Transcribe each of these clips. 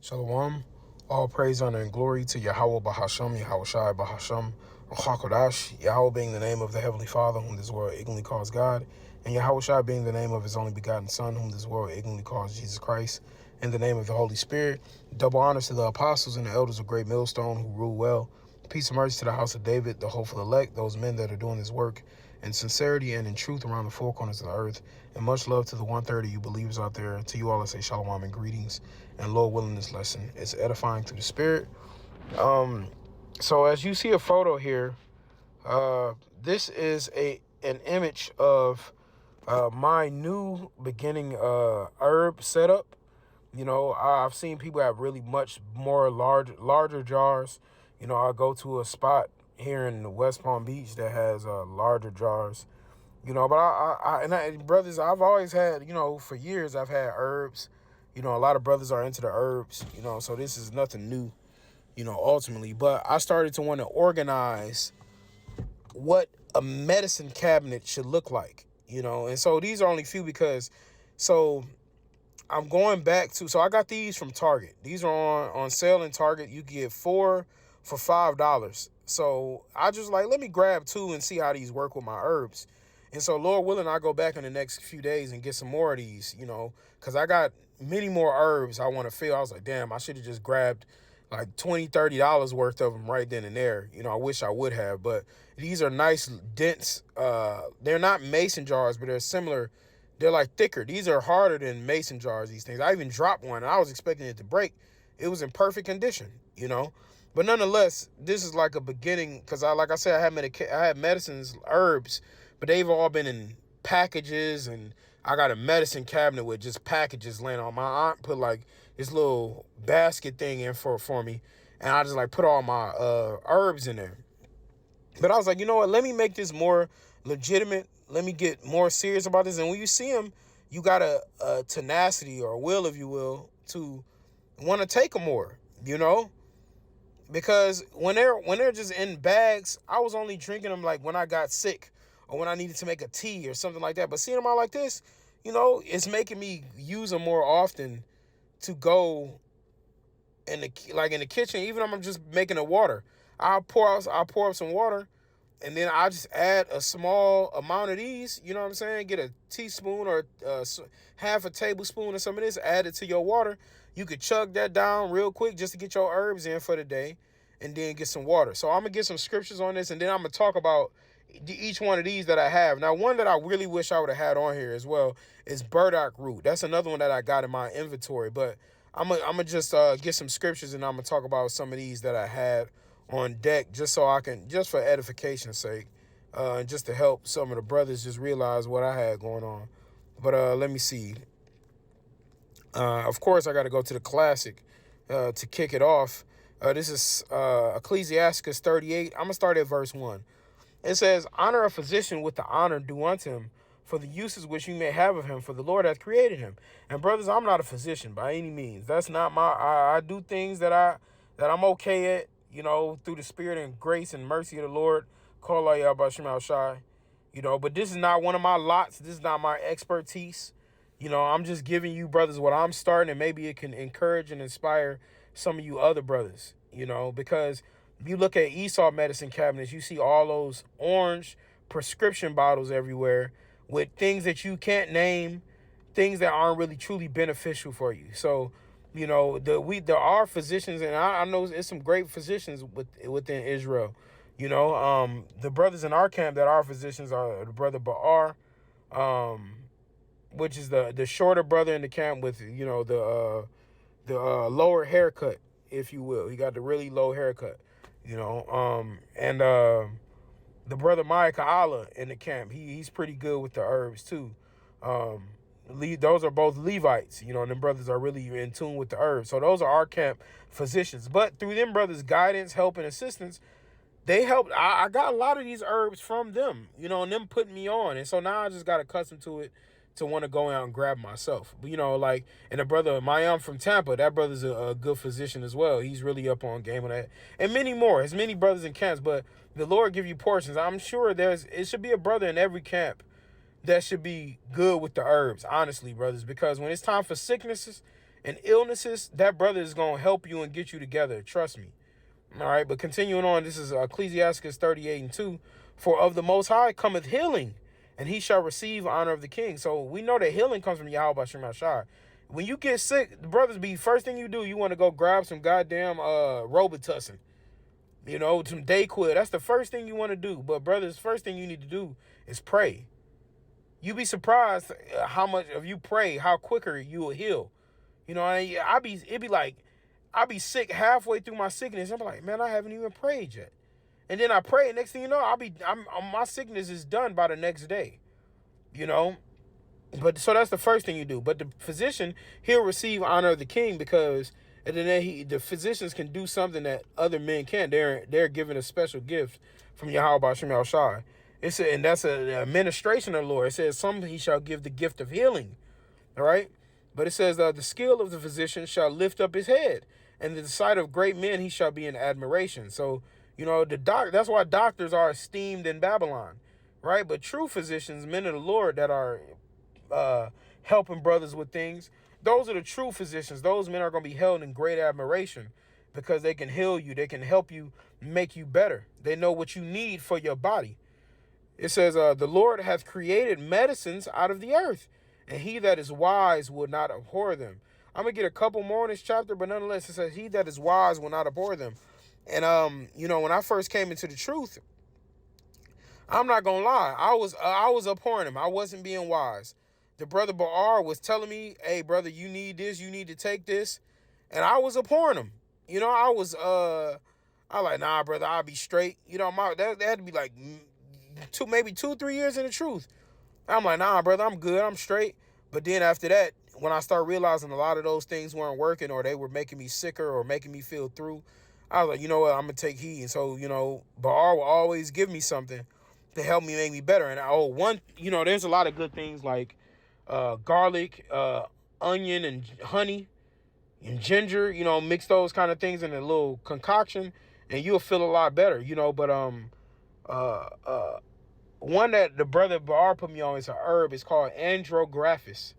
Shalom. All praise, honor, and glory to Yahweh Bahasham, Yahweh Shai Bahasham, Ruach Yahweh being the name of the Heavenly Father, whom this world ignorantly calls God, and Yahweh Shai being the name of his only begotten Son, whom this world ignorantly calls Jesus Christ, in the name of the Holy Spirit. Double honors to the apostles and the elders of Great Millstone who rule well. Peace and mercy to the house of David, the hopeful elect, those men that are doing this work in sincerity and in truth around the four corners of the earth. And much love to the 130 you believers out there. To you all, I say shalom and greetings. And Lord willing, this lesson is edifying through the Spirit. So as you see a photo here, this is an image of my new beginning herb setup. You know, I've seen people have really much more larger jars. You know, I go to a spot here in West Palm Beach that has larger jars. You know, but brothers, I've always had, you know, for years I've had herbs. You know, a lot of brothers are into the herbs, you know, so this is nothing new, you know, ultimately. But I started to want to organize what a medicine cabinet should look like, you know. And so these are only few because, so I'm going back to, so I got these from Target. These are on sale in Target. You get 4 for $5. So I just like, let me grab 2 and see how these work with my herbs. And so Lord willing, I go back in the next few days and get some more of these, you know, because I got many more herbs I want to fill. I was like, damn, I should have just grabbed like $20-$30 worth of them right then and there. You know, I wish I would have, but these are nice, dense. They're not mason jars, but they're similar. They're like thicker. These are harder than mason jars, these things. I even dropped one and I was expecting it to break. It was in perfect condition, you know. But nonetheless, this is like a beginning because like I said, I had medicines, herbs, but they've all been in packages, and I got a medicine cabinet with just packages laying on. My aunt put like this little basket thing in for me, and I just like put all my herbs in there. But I was like, you know what? Let me make this more legitimate. Let me get more serious about this. And when you see them, you got a tenacity or a will, if you will, to want to take them more, you know? Because when they're just in bags, I was only drinking them like when I got sick or when I needed to make a tea or something like that. But seeing them out like this, you know, it's making me use them more often to go in the kitchen. Even if I'm just making the water, I'll pour up some water, and then I just add a small amount of these. You know what I'm saying? Get a teaspoon or half a tablespoon of some of this, add it to your water. You could chug that down real quick just to get your herbs in for the day, and then get some water. So I'm gonna get some scriptures on this, and then I'm gonna talk about each one of these that I have. Now, one that I really wish I would have had on here as well is burdock root. That's another one that I got in my inventory, but I'm gonna just get some scriptures, and I'm gonna talk about some of these that I had on deck, just so I can, just for edification's sake, and just to help some of the brothers just realize what I had going on. But let me see. Of course, I got to go to the classic to kick it off. This is Ecclesiastes 38. I'm gonna start at verse 1. It says, honor a physician with the honor due unto him, for the uses which you may have of him, for the Lord hath created him. And brothers, I'm not a physician by any means. That's not my, I do things that I'm okay at, you know, through the spirit and grace and mercy of the Lord. Call out Yahweh Shema Shai. You know, but this is not one of my lots. This is not my expertise. You know, I'm just giving you brothers what I'm starting, and maybe it can encourage and inspire some of you other brothers, you know, because you look at Esau medicine cabinets, you see all those orange prescription bottles everywhere with things that you can't name, things that aren't really truly beneficial for you. So, you know, there are physicians, and I know there's some great physicians within Israel. You know, the brothers in our camp that are physicians are the brother Ba'ar, which is the shorter brother in the camp with, you know, the lower haircut, if you will. He got the really low haircut, you know. And the brother Micah Allah in the camp, he's pretty good with the herbs too. Those are both Levites, you know, and them brothers are really in tune with the herbs. So those are our camp physicians. But through them brothers' guidance, help, and assistance, they helped. I got a lot of these herbs from them, you know, and them putting me on. And so now I just got accustomed to it to want to go out and grab myself. But, you know, like, and the brother Mayam from Tampa, that brother's a good physician as well. He's really up on game on that. And many more, as many brothers in camps, but the Lord give you portions. I'm sure it should be a brother in every camp that should be good with the herbs, honestly, brothers, because when it's time for sicknesses and illnesses, that brother is going to help you and get you together. Trust me. All right, but continuing on, this is Ecclesiastes 38:2. For of the Most High cometh healing, and he shall receive honor of the king. So we know that healing comes from Yahweh Bashim Hashai. When you get sick, the brothers be, first thing you do, you want to go grab some goddamn Robitussin. You know, some Dayquil. That's the first thing you want to do. But brothers, first thing you need to do is pray. You be surprised how much if you pray, how quicker you will heal. You know, it'd be like, I be sick halfway through my sickness. I'm like, man, I haven't even prayed yet. And then I pray, and next thing you know, my sickness is done by the next day. You know, but so that's the first thing you do. But the physician, he'll receive honor of the king, because and then the physicians can do something that other men can't. They're given a special gift from Yahweh Bashim Shai. And that's an administration of the Lord. It says, some he shall give the gift of healing. All right. But it says, the skill of the physician shall lift up his head, and in the sight of great men he shall be in admiration. So, you know, that's why doctors are esteemed in Babylon, right? But true physicians, men of the Lord that are helping brothers with things, those are the true physicians. Those men are going to be held in great admiration, because they can heal you. They can help you, make you better. They know what you need for your body. It says, the Lord hath created medicines out of the earth, and he that is wise will not abhor them. I'm going to get a couple more in this chapter, but nonetheless, it says, he that is wise will not abhor them. And, you know, when I first came into the truth, I'm not going to lie, I was abhorring him. I wasn't being wise. The brother Baar was telling me, hey, brother, you need this, you need to take this. And I was abhorring him. You know, I was like, nah, brother, I'll be straight. You know, that had to be like maybe 2-3 years in the truth. I'm like, nah, brother, I'm good, I'm straight. But then after that, when I started realizing a lot of those things weren't working, or they were making me sicker or making me feel through, I was like, you know what, I'm going to take heed. And so, you know, Baar will always give me something to help me make me better. And you know, there's a lot of good things like garlic, onion, and honey, and ginger. You know, mix those kind of things in a little concoction, and you'll feel a lot better. You know, but one that the brother Baar put me on is a herb. It's called andrographis.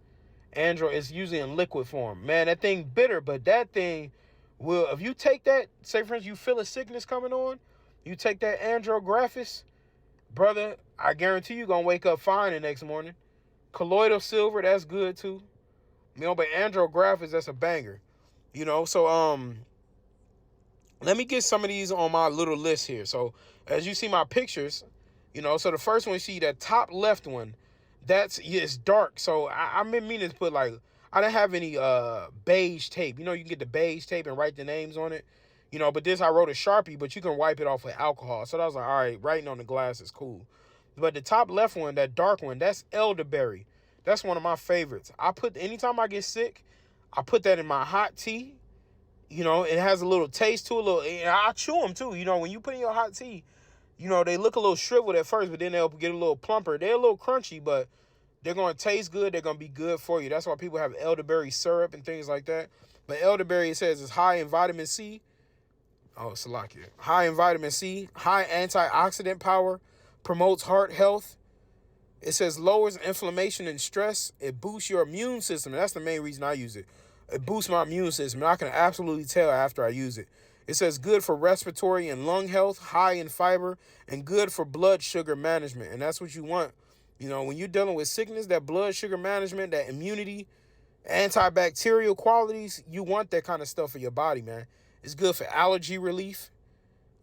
Is usually in liquid form. Man, that thing bitter, but that thing will, if you take that, say for instance, you feel a sickness coming on, you take that andrographis, brother, I guarantee you're going to wake up fine the next morning. Colloidal silver, that's good too. You know, but andrographis, that's a banger. You know, so let me get some of these on my little list here. So as you see my pictures, you know, so the first one, you see that top left one, it's dark. So I've been meaning to put, like, I didn't have any beige tape. You know, you can get the beige tape and write the names on it. You know, but this I wrote a Sharpie, but you can wipe it off with alcohol. So I was like, all right, writing on the glass is cool. But the top left one, that dark one, that's elderberry. That's one of my favorites. Anytime I get sick, I put that in my hot tea. You know, it has a little taste to it. And I chew them too. You know, when you put in your hot tea, you know, they look a little shriveled at first, but then they'll get a little plumper. They're a little crunchy, but they're going to taste good. They're going to be good for you. That's why people have elderberry syrup and things like that. But elderberry, it says, is high in vitamin C. Oh, Salakia. High in vitamin C, high antioxidant power, promotes heart health. It says lowers inflammation and stress. It boosts your immune system. And that's the main reason I use it. It boosts my immune system. And I can absolutely tell after I use it. It says good for respiratory and lung health, high in fiber, and good for blood sugar management. And that's what you want. You know, when you're dealing with sickness, that blood sugar management, that immunity, antibacterial qualities, you want that kind of stuff for your body, man. It's good for allergy relief,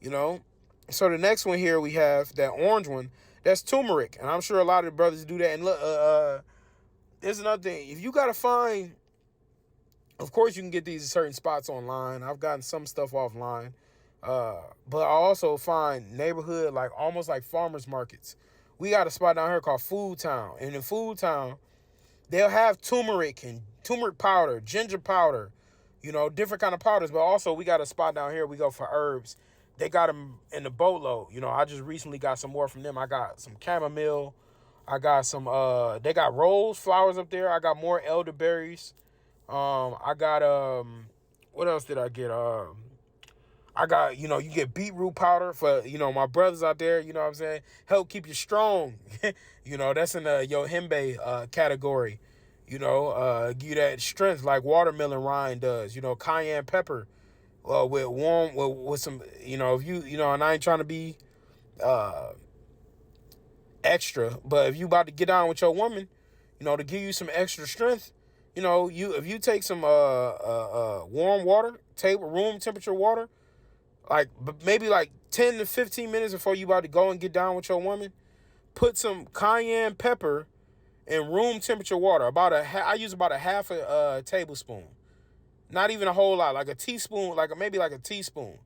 you know. So the next one here we have, that orange one, that's turmeric. And I'm sure a lot of the brothers do that. And look, there's another thing. If you got to find, of course you can get these at certain spots online. I've gotten some stuff offline. But I also find neighborhood, like almost like farmers markets. We got a spot down here called Food Town. And in Food Town, they'll have turmeric and turmeric powder, ginger powder, you know, different kind of powders. But also we got a spot down here, we go for herbs. They got them in the boatload. You know, I just recently got some more from them. I got some chamomile. I got some, they got rose flowers up there. I got more elderberries. I got, what else did I get? I got, you know, you get beetroot powder for, you know, my brothers out there, you know what I'm saying? Help keep you strong. You know, that's in the Yohimbe category. Give you that strength like watermelon rind does. Cayenne pepper, with warm with some, if and I ain't trying to be extra, but if you about to get down with your woman, to give you some extra strength, if you take some warm water, room temperature water, like maybe like 10 to 15 minutes before you about to go and get down with your woman, put some cayenne pepper in room temperature water. I use about a half a tablespoon, not even a whole lot, like a teaspoon, maybe like a teaspoon.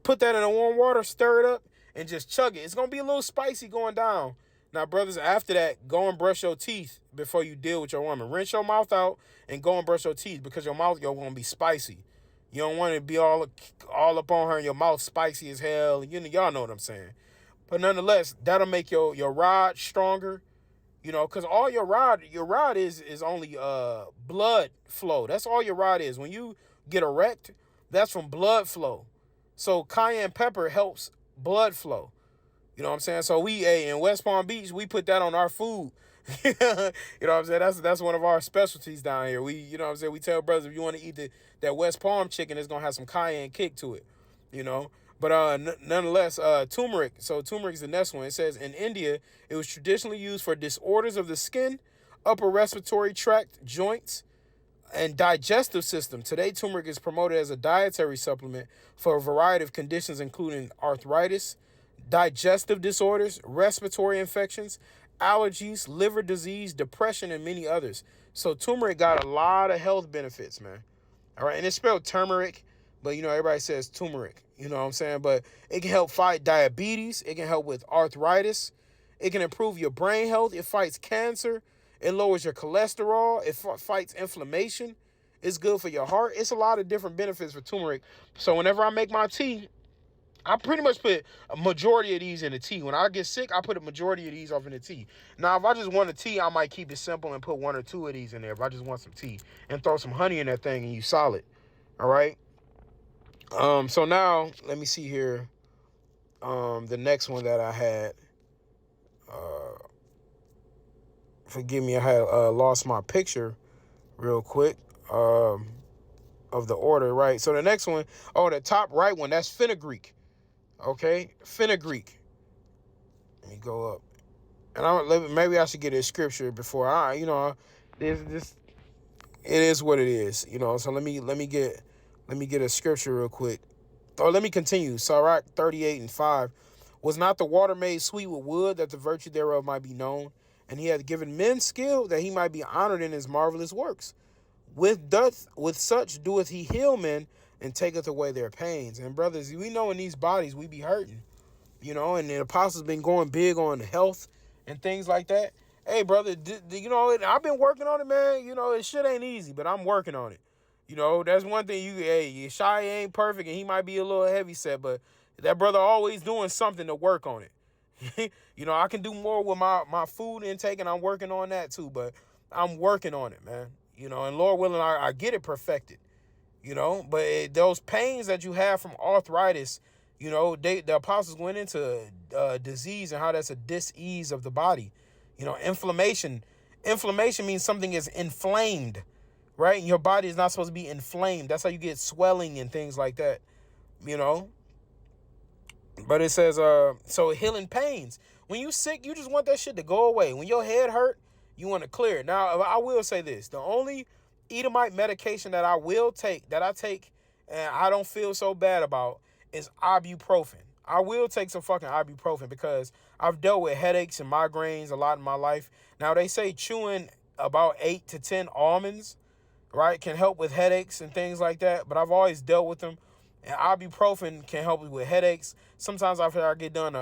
Put that in the warm water, stir it up, and just chug it. It's going to be a little spicy going down. Now, brothers, after that, go and brush your teeth before you deal with your woman. Rinse your mouth out and go and brush your teeth, because your mouth, you're going to be spicy. You don't want to be all up on her and your mouth spicy as hell. Y'all know what I'm saying. But nonetheless, that'll make your rod stronger. Because all your rod is only blood flow. That's all your rod is. When you get erect, that's from blood flow. So cayenne pepper helps blood flow. You know what I'm saying? So in West Palm Beach, we put that on our food. You know what I'm saying? That's one of our specialties down here. We tell brothers, if you want to eat that West Palm chicken, it's going to have some cayenne kick to it, But nonetheless, turmeric. So turmeric is the next one. It says in India, it was traditionally used for disorders of the skin, upper respiratory tract, joints, and digestive system. Today, turmeric is promoted as a dietary supplement for a variety of conditions, including arthritis, digestive disorders, respiratory infections, allergies, liver disease, depression, and many others. So turmeric got a lot of health benefits, man. All right. And it's spelled turmeric, but everybody says turmeric. You know what I'm saying? But it can help fight diabetes. It can help with arthritis. It can improve your brain health. It fights cancer. It lowers your cholesterol. It fights inflammation. It's good for your heart. It's a lot of different benefits for turmeric. So whenever I make my tea, I pretty much put a majority of these in the tea. When I get sick, I put a majority of these off in the tea. Now, if I just want a tea, I might keep it simple and put one or two of these in there. If I just want some tea, and throw some honey in that thing, and you solid. All right. So now let me see here. The next one that I had. Forgive me, I had lost my picture real quick. Of the order, right? So the next one, the top right one, that's fenugreek. Okay, fenugreek. Let me go up, and maybe I should get a scripture before this. It is what it is, So let me get a scripture real quick. Or let me continue. Sirach 38:5. Was not the water made sweet with wood, that the virtue thereof might be known? And he hath given men skill, that he might be honored in his marvelous works. With such doeth he heal men, and taketh away their pains. And brothers, we know in these bodies we be hurting, and the apostles been going big on health and things like that. Hey, brother, I've been working on it, man. It shit ain't easy, but I'm working on it. That's one thing. Shy ain't perfect, and he might be a little heavy set, but that brother always doing something to work on it. I can do more with my food intake, and I'm working on that too, but I'm working on it, man. And Lord willing, I get it perfected, but those pains that you have from arthritis, the apostles went into disease and how that's a dis-ease of the body. Inflammation means something is inflamed, right? And your body is not supposed to be inflamed. That's how you get swelling and things like that, But it says, so healing pains. When you sick, you just want that shit to go away. When your head hurt, you want to clear it. Now, I will say this. The only Edomite medication that I take, and I don't feel so bad about, is ibuprofen. I will take some fucking ibuprofen because I've dealt with headaches and migraines a lot in my life. Now, they say chewing about 8 to 10 almonds, right, can help with headaches and things like that. But I've always dealt with them. And ibuprofen can help me with headaches. Sometimes after I get done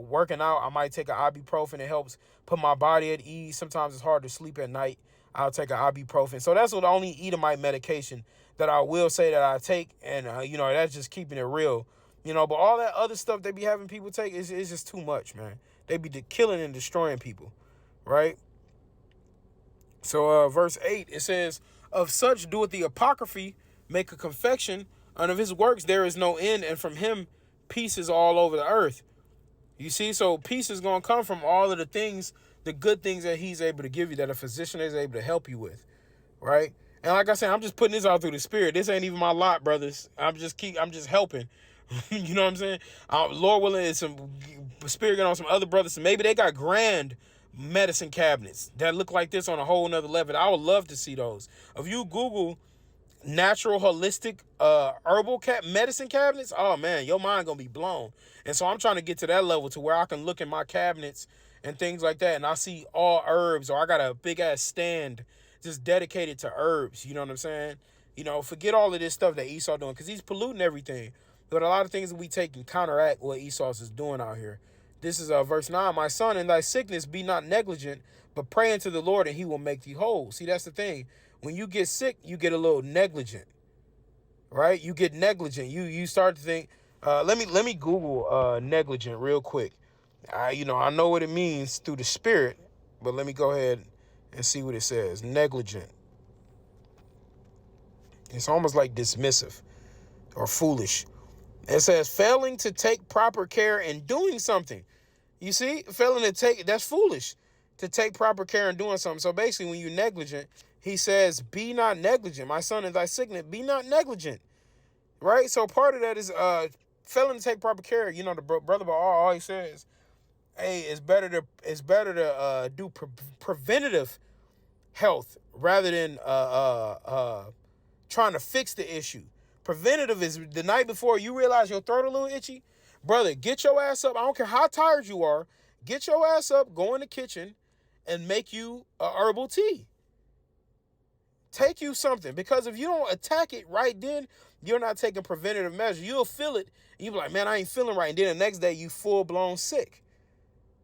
working out, I might take an ibuprofen. It helps put my body at ease. Sometimes it's hard to sleep at night. I'll take an ibuprofen. So that's the only Edomite medication that I will say that I take. And, that's just keeping it real. But all that other stuff they be having people take is just too much, man. They be killing and destroying people, right? So verse 8, it says, of such doeth the apocryphy make a confection. And of his works there is no end, and from him peace is all over the earth. You see, so peace is going to come from all of the things the good things that he's able to give you, that a physician is able to help you with, right? And like I said, I'm just putting this out through the spirit. This ain't even my lot, brothers. I'm just helping. You know what I'm saying? Lord willing, is some spirit get on some other brothers. So maybe they got grand medicine cabinets that look like this on a whole nother level. I would love to see those. If you Google natural holistic herbal medicine cabinets, oh man, your mind gonna be blown. And so I'm trying to get to that level to where I can look in my cabinets and things like that, and I see all herbs, or I got a big ass stand just dedicated to herbs. You know what I'm saying? You know, forget all of this stuff that Esau doing, because he's polluting everything. But a lot of things that we take can counteract what Esau is doing out here. This is verse 9. My son, in thy sickness be not negligent, but pray unto the Lord, and he will make thee whole. See, that's the thing. When you get sick, you get a little negligent, right? You get negligent. You start to think. Let me Google negligent real quick. I know what it means through the spirit, but let me go ahead and see what it says. Negligent. It's almost like dismissive or foolish. It says failing to take proper care in doing something. You see, failing to take, that's foolish, to take proper care in doing something. So basically, when you're negligent, he says, be not negligent. My son, in thy sickness, be not negligent. Right? So part of that is failing to take proper care. You know, the brother Baal always says, hey, it's better to do preventative health rather than trying to fix the issue. Preventative is the night before you realize your throat a little itchy. Brother, get your ass up. I don't care how tired you are. Get your ass up, go in the kitchen, and make you a herbal tea. Take you something. Because if you don't attack it right then, you're not taking preventative measures. You'll feel it. And you'll be like, man, I ain't feeling right. And then the next day, you full-blown sick.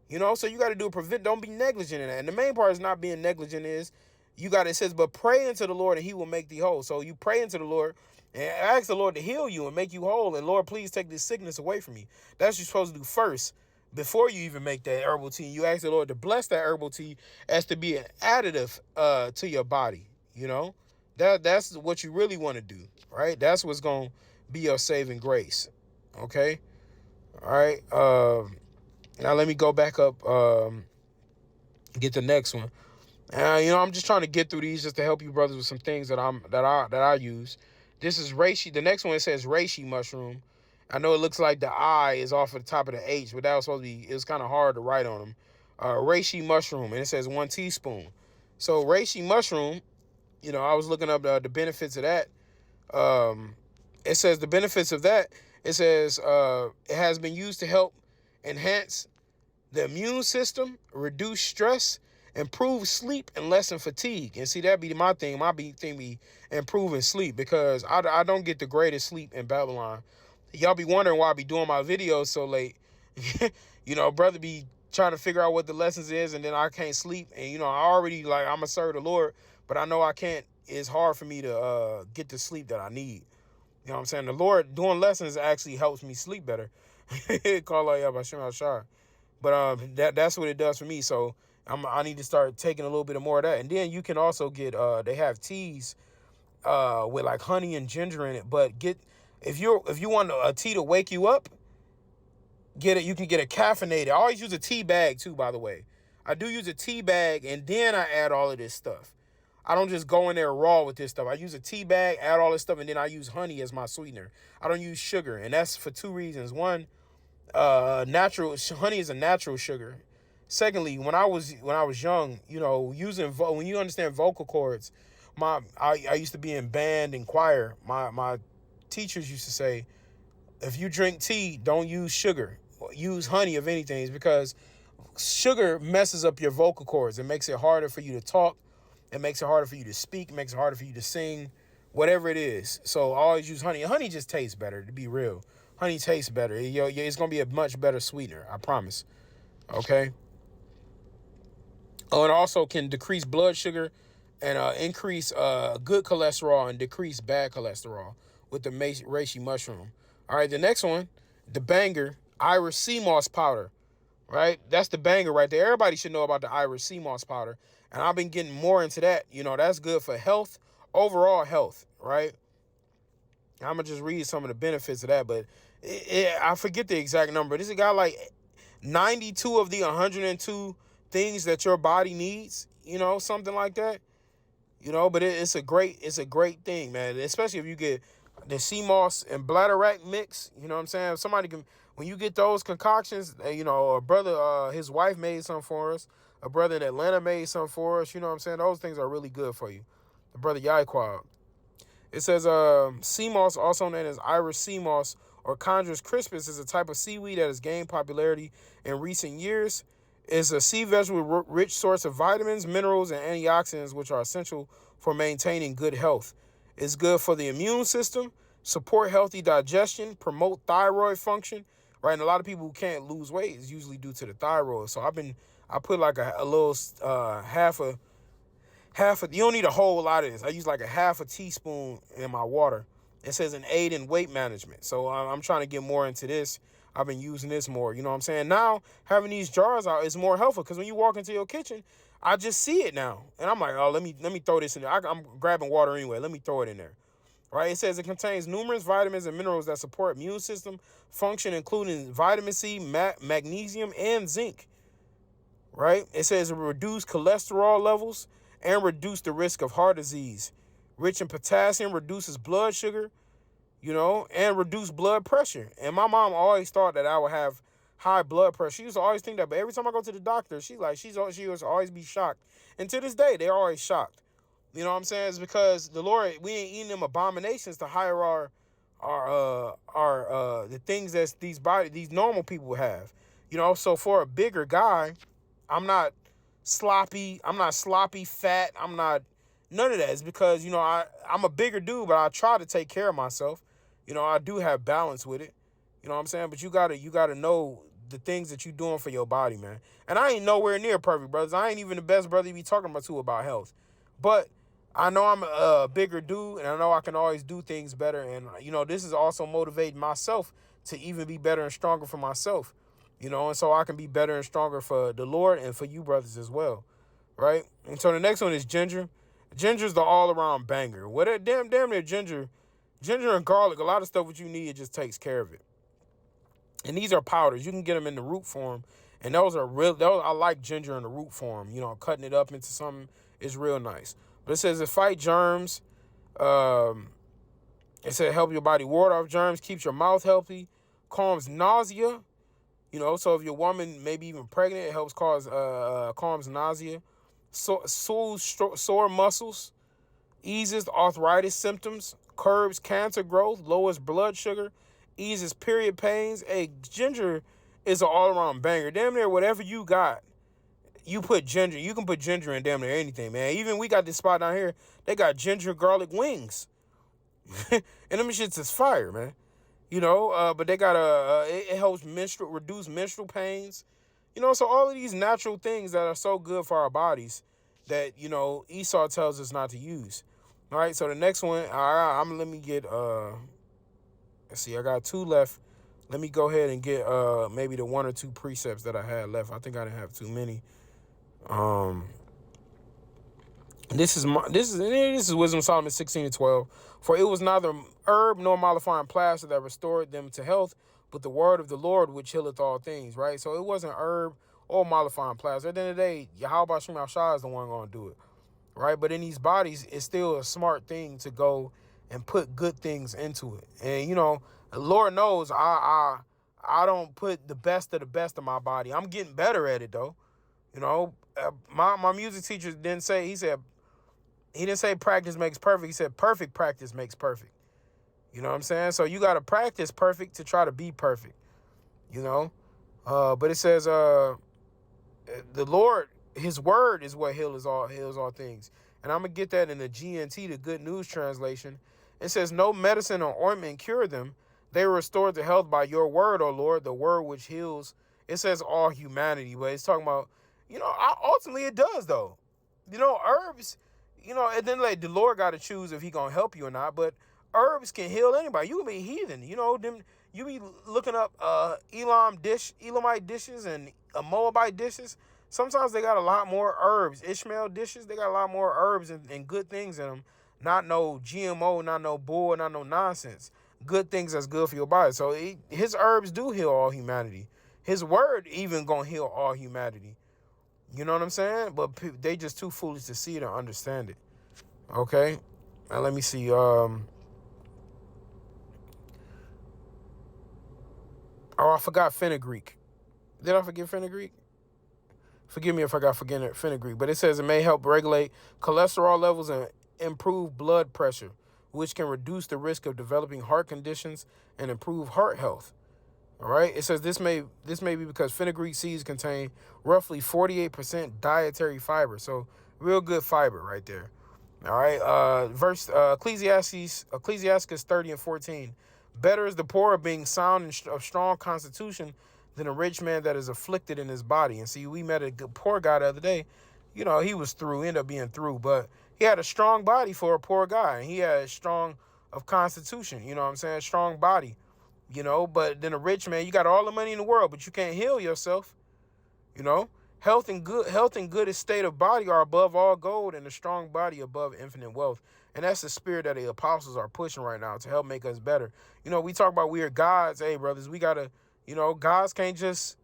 You know, so you got to do a prevent. Don't be negligent in that. And the main part is not being negligent is, it says, but pray unto the Lord and he will make thee whole. So you pray unto the Lord and ask the Lord to heal you and make you whole. And Lord, please take this sickness away from me. That's what you're supposed to do first before you even make that herbal tea. You ask the Lord to bless that herbal tea as to be an additive to your body. You know, that's what you really want to do. Right. That's what's going to be your saving grace. OK. All right. Now let me go back up. Get the next one. I'm just trying to get through these just to help you brothers with some things that I use. This is reishi. The next one, it says reishi mushroom. I know it looks like the I is off of the top of the H, but that was supposed to be, it was kind of hard to write on them. Reishi mushroom, and it says 1 teaspoon. So reishi mushroom, I was looking up the benefits of that. It says the benefits of that. It says it has been used to help enhance the immune system, reduce stress, improve sleep, and lessen fatigue. And see, that'd be my thing. My big thing be improving sleep, because I don't get the greatest sleep in Babylon. Y'all be wondering why I be doing my videos so late. Brother be trying to figure out what the lessons is, and then I can't sleep. And, I already, I'm going to serve the Lord, but I know I can't. It's hard for me to get the sleep that I need. You know what I'm saying? The Lord doing lessons actually helps me sleep better. Call out Yabashim Al-Shah. But that's what it does for me. So I need to start taking a little bit more of that. And then you can also get, they have teas with like honey and ginger in it. But if you want a tea to wake you up, you can get a caffeinated. I always use a tea bag too, by the way. I do use a tea bag, and then I add all of this stuff. I don't just go in there raw with this stuff. I use a tea bag, add all this stuff, and then I use honey as my sweetener. I don't use sugar, and that's for 2 reasons. One, natural honey is a natural sugar. Secondly, when I was young, using when you understand vocal cords, I used to be in band and choir. My teachers used to say, if you drink tea, don't use sugar. Use honey, if anything, is because sugar messes up your vocal cords. It makes it harder for you to talk. It makes it harder for you to speak. It makes it harder for you to sing, whatever it is. So always use honey. Honey just tastes better, to be real. Honey tastes better. It's going to be a much better sweetener, I promise. Okay? Oh, and also can decrease blood sugar and increase good cholesterol and decrease bad cholesterol with the reishi mushroom. All right, the next one, the banger, Irish sea moss powder. Right? That's the banger right there. Everybody should know about the Irish sea moss powder. And I've been getting more into that. That's good for health, overall health, right? I'm going to just read some of the benefits of that, but I forget the exact number. This has got like 92 of the 102 things that your body needs, something like that. But it's a great thing, man. Especially if you get the sea moss and bladderwrack mix. You know what I'm saying? Somebody can, when you get those concoctions, a brother, his wife made some for us. A brother in Atlanta made some for us. You know what I'm saying? Those things are really good for you. The brother Yaiquab. It says sea moss, also known as Irish sea moss or Chondrus crispus, is a type of seaweed that has gained popularity in recent years. It's a sea vegetable rich source of vitamins, minerals, and antioxidants, which are essential for maintaining good health. It's good for the immune system, support healthy digestion, promote thyroid function, right? And a lot of people who can't lose weight is usually due to the thyroid. So I put like a little half a, you don't need a whole lot of this. I use like a half a teaspoon in my water. It says an aid in weight management. So I'm trying to get more into this. I've been using this more. You know what I'm saying? Now, having these jars out is more helpful because when you walk into your kitchen, I just see it now. And I'm like, oh, let me throw this in there. I'm grabbing water anyway. Let me throw it in there. Right? It says it contains numerous vitamins and minerals that support immune system function, including vitamin C, magnesium, and zinc. Right? It says it reduces cholesterol levels and reduce the risk of heart disease. Rich in potassium, reduces blood sugar, and reduce blood pressure. And my mom always thought that I would have high blood pressure. She used to always think that, but every time I go to the doctor, she was always be shocked. And to this day, they're always shocked. You know what I'm saying? It's because the Lord, we ain't eating them abominations to hire the things that these normal people have. So for a bigger guy, I'm not sloppy fat. I'm not none of that. It's because, I'm a bigger dude, but I try to take care of myself. I do have balance with it. You know what I'm saying? But you gotta know the things that you're doing for your body, man. And I ain't nowhere near perfect, brothers. I ain't even the best brother you be talking about health. But I know I'm a bigger dude, and I know I can always do things better. And, this is also motivating myself to even be better and stronger for myself. And so I can be better and stronger for the Lord and for you brothers as well, right? And so the next one is ginger. Ginger's the all-around banger. What damn near ginger and garlic, a lot of stuff what you need, it just takes care of it. And these are powders. You can get them in the root form, and those are real. I like ginger in the root form. Cutting it up into something is real nice. But it says it fight germs. It said help your body ward off germs, keeps your mouth healthy, calms nausea. So if your woman maybe even pregnant, it helps calms nausea, soothes sore muscles, eases arthritis symptoms, curbs cancer growth, lowers blood sugar, eases period pains. Hey, ginger is an all-around banger. Damn near whatever you got, you put ginger. You can put ginger in damn near anything, man. Even we got this spot down here, they got ginger garlic wings. And them shits is fire, man. But they got it helps reduce menstrual pains. So all of these natural things that are so good for our bodies that, Esau tells us not to use. All right, so the next one, let me get, let's see, I got 2 left. Let me go ahead and get maybe the 1 or 2 precepts that I had left. I think I didn't have too many. This is Wisdom of Solomon 16:12. For it was neither herb nor mollifying plaster that restored them to health, but the word of the Lord which healeth all things, right? So it wasn't herb or mollifying plaster. At the end of the day, Yahweh Shem Shah is the one going to do it, right? But in these bodies, it's still a smart thing to go and put good things into it. And, the Lord knows I don't put the best of my body. I'm getting better at it, though. My music teacher didn't say, he didn't say practice makes perfect. He said perfect practice makes perfect. You know what I'm saying? So you got to practice perfect to try to be perfect, But it says the Lord, his word is what heals all things. And I'm going to get that in the GNT, the Good News Translation. It says, no medicine or ointment cure them. They were restored to health by your word, O Lord, the word which heals. It says all humanity, but it's talking about, ultimately it does, though. Herbs, and then the Lord got to choose if he going to help you or not. But herbs can heal anybody. You can be heathen. You be looking up Elamite dishes and Moabite dishes. Sometimes they got a lot more herbs. Ishmael dishes, they got a lot more herbs and good things in them. Not no GMO, not no bull, not no nonsense. Good things that's good for your body. So his herbs do heal all humanity. His word even gonna heal all humanity. You know what I'm saying? But they just too foolish to see it and understand it. Okay? Now let me see. Oh, I forgot fenugreek. Did I forget fenugreek? Forgive me if I got fenugreek, but it says it may help regulate cholesterol levels and improve blood pressure, which can reduce the risk of developing heart conditions and improve heart health. All right. It says this may be because fenugreek seeds contain roughly 48% dietary fiber, so real good fiber right there. All right. Ecclesiastes 30:14. Better is the poor being sound and of strong constitution than a rich man that is afflicted in his body. And see, we met a good poor guy the other day. You know, he was through, ended up being through, but he had a strong body for a poor guy. And he had strong of constitution. You know what I'm saying? Strong body. You know, but then a rich man, you got all the money in the world, but you can't heal yourself. You know, health and good estate of body are above all gold, and a strong body above infinite wealth. And that's the spirit that the apostles are pushing right now to help make us better. You know, we talk about we are gods. Hey, brothers, we gotta, gods can't just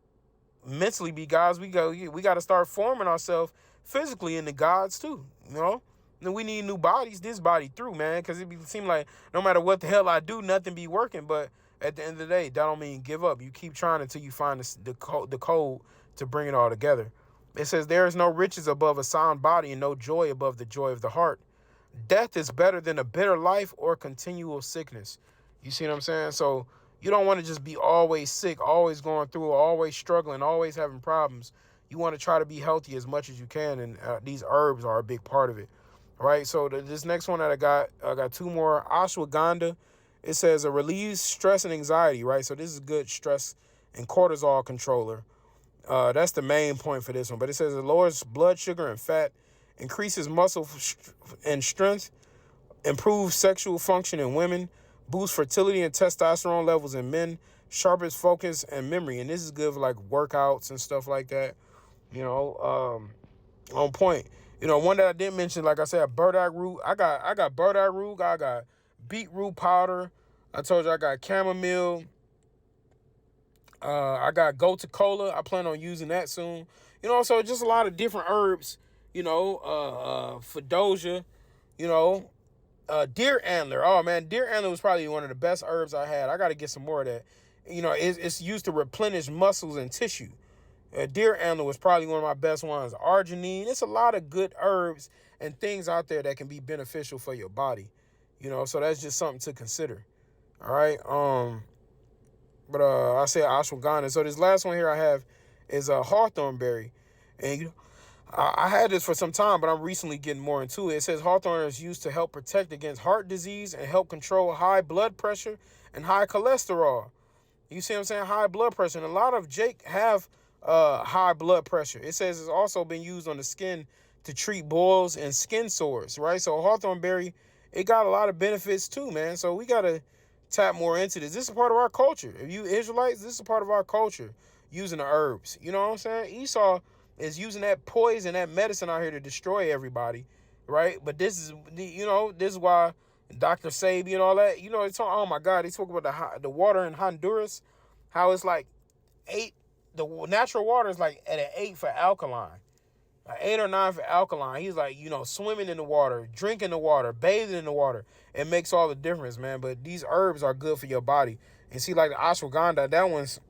mentally be gods. We gotta start forming ourselves physically into gods too. You know, and we need new bodies. This body through, man, because it seem like no matter what the hell I do, nothing be working. But at the end of the day, that don't mean give up. You keep trying until you find the code to bring it all together. It says there is no riches above a sound body and no joy above the joy of the heart. Death is better than a bitter life or continual sickness. You see what I'm saying? So you don't want to just be always sick, always going through, always struggling, always having problems. You want to try to be healthy as much as you can, and these herbs are a big part of it. All right, so this next one that I got two more. Ashwagandha. It says it relieves stress and anxiety, right? So this is good stress and cortisol controller. That's the main point for this one. But it says it lowers blood sugar and fat, increases muscle and strength, improves sexual function in women, boosts fertility and testosterone levels in men, sharpens focus and memory. And this is good for like workouts and stuff like that. On point. One that I didn't mention, like I said, burdock root. I got burdock root. I got beetroot powder. I told you I got chamomile. I got gotu kola. I plan on using that soon. So just a lot of different herbs. Fadoja. Deer antler. Oh man, deer antler was probably one of the best herbs I had. I got to get some more of that. It's used to replenish muscles and tissue. Deer antler was probably one of my best ones. Arginine. It's a lot of good herbs and things out there that can be beneficial for your body. So that's just something to consider. All right. But I said ashwagandha. So this last one here I have is a hawthorn berry. And I had this for some time, but I'm recently getting more into it. It says hawthorn is used to help protect against heart disease and help control high blood pressure and high cholesterol. You see what I'm saying? High blood pressure. And a lot of Jake have high blood pressure. It says it's also been used on the skin to treat boils and skin sores, right? So hawthorn berry, it got a lot of benefits too, man. So we got to tap more into this. This is part of our culture. If you Israelites, this is part of our culture, using the herbs. You know what I'm saying? Esau is using that poison, that medicine out here to destroy everybody, right? But this is, this is why Dr. Sabi and all that, it's oh my God, they talk about the water in Honduras, how it's like 8, the natural water is like at an 8 for alkaline. 8 or 9 for alkaline. He's like, swimming in the water, drinking the water, bathing in the water. It makes all the difference, man. But these herbs are good for your body. And see, like the ashwagandha, that one's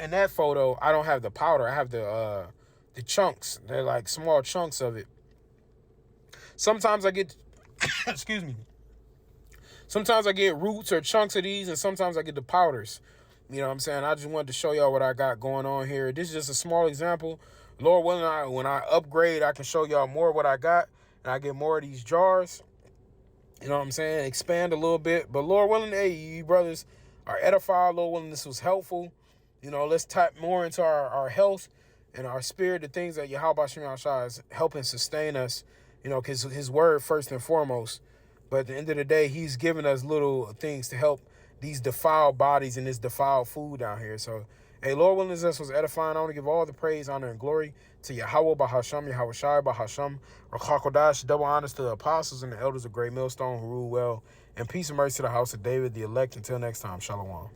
in that photo. I don't have the powder. I have the chunks. They're like small chunks of it. Sometimes I get, excuse me. Sometimes I get roots or chunks of these, and sometimes I get the powders. You know what I'm saying? I just wanted to show y'all what I got going on here. This is just a small example. Lord willing, when I upgrade, I can show y'all more of what I got, and I get more of these jars. You know what I'm saying? Expand a little bit. But Lord willing, hey, you brothers are edified. Lord willing, this was helpful. Let's tap more into our health and our spirit, the things that Yahweh Shem Shah is helping sustain us, because his word first and foremost. But at the end of the day, he's giving us little things to help these defiled bodies and this defiled food down here. So, hey, Lord willing, this was edifying. I want to give all the praise, honor, and glory to Yahweh Bahasham, Yahweh Shai Bahasham, Rachakodash, double honors to the apostles and the elders of Great Millstone who rule well, and peace and mercy to the house of David, the elect. Until next time, Shalom.